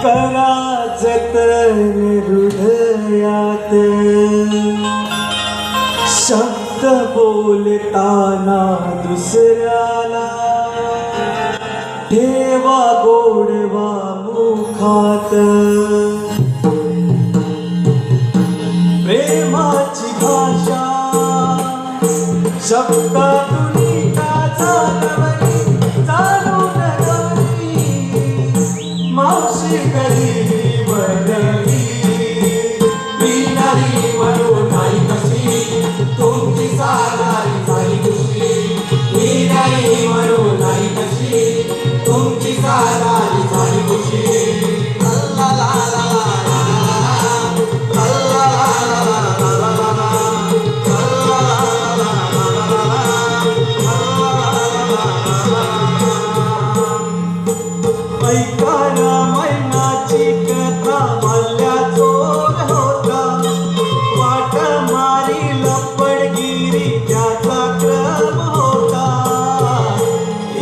करा जतन हृदयात, शब्द बोलताना दुसऱ्याला ठेवा गोडवा मुखात. प्रेमाची भाषा शब्दातून जाणवली जाणून गवली, मावशी कधी बदलली. मी नाही म्हणून नाही कशी तुमची साधारी झाली खुशी. मी नाही म्हणून नाही कशी तुमची साधारी झाली खुशी. ला ला ला ला ऐकाना मैनाची कथा मल्ल्या चोर होता, वाट मारी लपडगिरी त्याचा क्रम होता.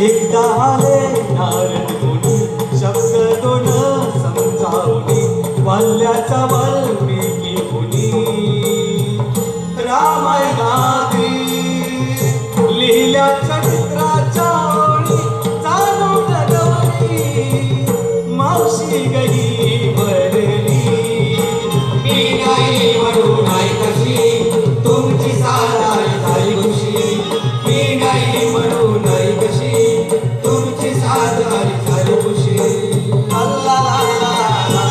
एकदा आले नारद मुनी शब्द दोन समजावणी, मल्ल्याचा वाल्मिकी मुनी रामायणातील लिहिल्या चरित्राच्या ओळी जाणून गवली, मावशी गई भरली. मी नाही म्हणून नाही कशी तुमची साधारी झाली खुशी. मी नाही म्हणून नाही कशी तुमची साधारी झाली खुशी. अल्ला ला ला ला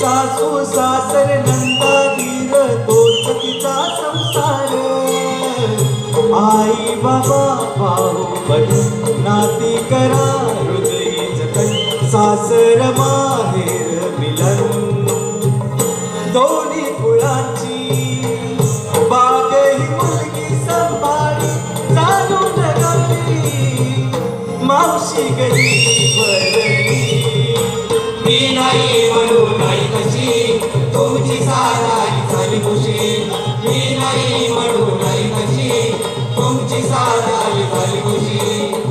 सासू सासर नंदा धीर तोच तिचा संसार. आई बाबा भाऊ बहीण नाती करा हृदयी जतन, सासर माहेर मिलन. दोन्ही कुळाची बाग ही मुलगी सांभाळी जाणून गवली, मावशी गई भरली. मी नाही म्हणून नाही कशी तुमची साधारी झाली खुशी. मी नाही म्हणून नाही कशी तुमची साधारी झाली खुशी.